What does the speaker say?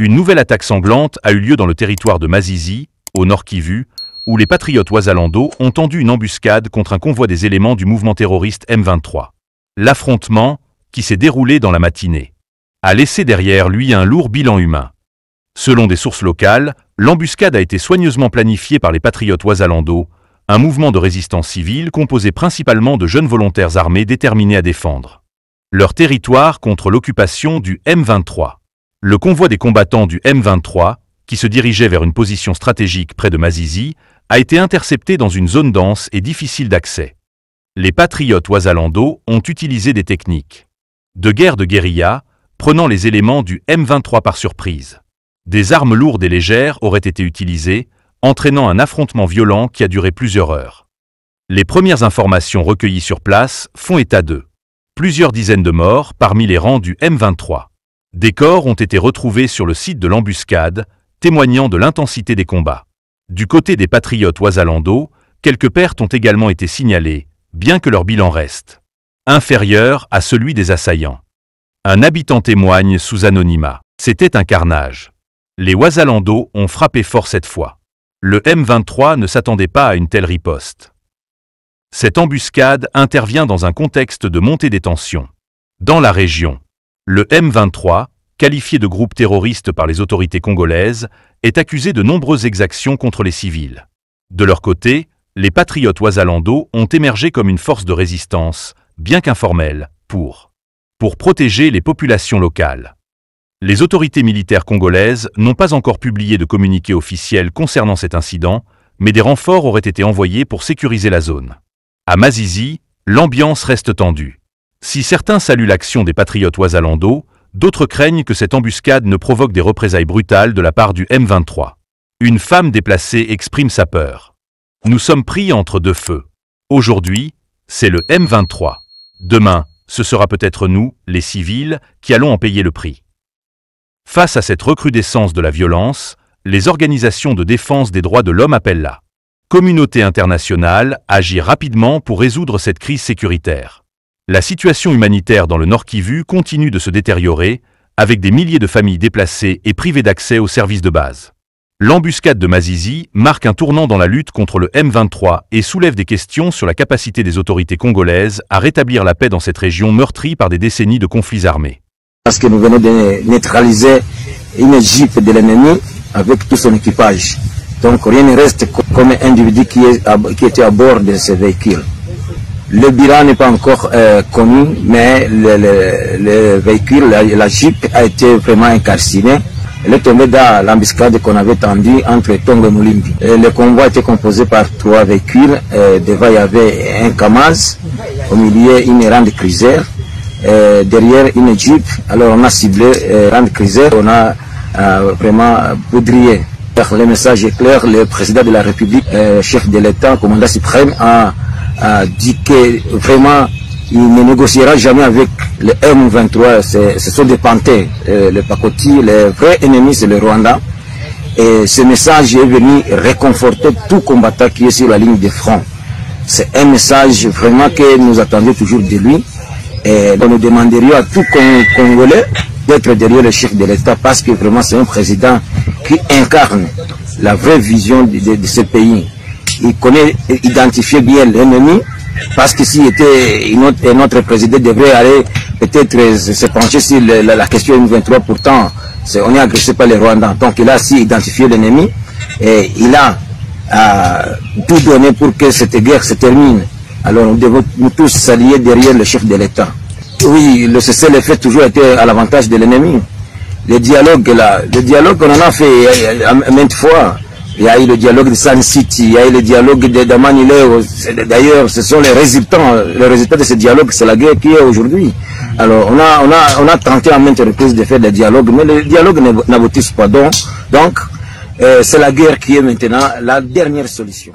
Une nouvelle attaque sanglante a eu lieu dans le territoire de Masisi, au Nord Kivu, où les patriotes Wazalando ont tendu une embuscade contre un convoi des éléments du mouvement terroriste M23. L'affrontement, qui s'est déroulé dans la matinée, a laissé derrière lui un lourd bilan humain. Selon des sources locales, l'embuscade a été soigneusement planifiée par les patriotes Wazalando, un mouvement de résistance civile composé principalement de jeunes volontaires armés déterminés à défendre leur territoire contre l'occupation du M23. Le convoi des combattants du M23, qui se dirigeait vers une position stratégique près de Masisi, a été intercepté dans une zone dense et difficile d'accès. Les patriotes Wazalando ont utilisé des techniques de guerre de guérilla, prenant les éléments du M23 par surprise. Des armes lourdes et légères auraient été utilisées, entraînant un affrontement violent qui a duré plusieurs heures. Les premières informations recueillies sur place font état de plusieurs dizaines de morts parmi les rangs du M23. Des corps ont été retrouvés sur le site de l'embuscade, témoignant de l'intensité des combats. Du côté des patriotes Wazalando, quelques pertes ont également été signalées, bien que leur bilan reste inférieur à celui des assaillants. Un habitant témoigne sous anonymat. C'était un carnage. Les Wazalando ont frappé fort cette fois. Le M23 ne s'attendait pas à une telle riposte. Cette embuscade intervient dans un contexte de montée des tensions. Dans la région, le M23, qualifié de groupe terroriste par les autorités congolaises, est accusé de nombreuses exactions contre les civils. De leur côté, les patriotes Wazalando ont émergé comme une force de résistance, bien qu'informelle, pour protéger les populations locales. Les autorités militaires congolaises n'ont pas encore publié de communiqué officiel concernant cet incident, mais des renforts auraient été envoyés pour sécuriser la zone. À Masisi, l'ambiance reste tendue. Si certains saluent l'action des patriotes Wazalando, d'autres craignent que cette embuscade ne provoque des représailles brutales de la part du M23. Une femme déplacée exprime sa peur. Nous sommes pris entre deux feux. Aujourd'hui, c'est le M23. Demain, ce sera peut-être nous, les civils, qui allons en payer le prix. Face à cette recrudescence de la violence, les organisations de défense des droits de l'homme appellent la communauté internationale à agir rapidement pour résoudre cette crise sécuritaire. La situation humanitaire dans le Nord Kivu continue de se détériorer, avec des milliers de familles déplacées et privées d'accès aux services de base. L'embuscade de Masisi marque un tournant dans la lutte contre le M23 et soulève des questions sur la capacité des autorités congolaises à rétablir la paix dans cette région meurtrie par des décennies de conflits armés. Parce que nous venons de neutraliser une jeep de l'ennemi avec tout son équipage. Donc rien ne reste comme un individu qui était à bord de ce véhicule. Le bilan n'est pas encore connu, mais le véhicule, la jeep a été vraiment incarcinée. Elle est tombée dans l'embuscade qu'on avait tendue entre Tongo et Moulimbi. Le convoi était composé par 3 véhicules. Devant, il y avait un Kamaz, au milieu une Land Cruiser. Derrière une Jeep, alors on a ciblé Land Cruiser, on a vraiment poudrier. Le message est clair, le président de la République, chef de l'État, commandant suprême, a dit que vraiment il ne négociera jamais avec le M23, ce sont des panthères, le Pakoti, le vrai ennemi c'est le Rwanda. Et ce message est venu réconforter tout combattant qui est sur la ligne de front. C'est un message vraiment que nous attendions toujours de lui. Et nous demanderions à tout Congolais d'être derrière le chef de l'État parce que vraiment c'est un président qui incarne la vraie vision de ce pays. Il connaît, identifier bien l'ennemi parce que s'il était un autre président devrait aller peut-être se pencher sur la question M23, pourtant on est agressé par les Rwandais. Donc il a aussi identifié l'ennemi et il a tout donné pour que cette guerre se termine. Alors nous devons nous tous s'allier derrière le chef de l'État. Oui, le cessez-le-feu toujours été à l'avantage de l'ennemi. Le dialogue on en a fait maintes fois. Il y a eu le dialogue de Sun City, il y a eu le dialogue de Damanileo. D'ailleurs, ce sont les résultats de ce dialogue, c'est la guerre qui est aujourd'hui. Alors on a tenté à maintes reprises de faire des dialogues, mais le dialogue n'aboutit pas. Donc c'est la guerre qui est maintenant la dernière solution.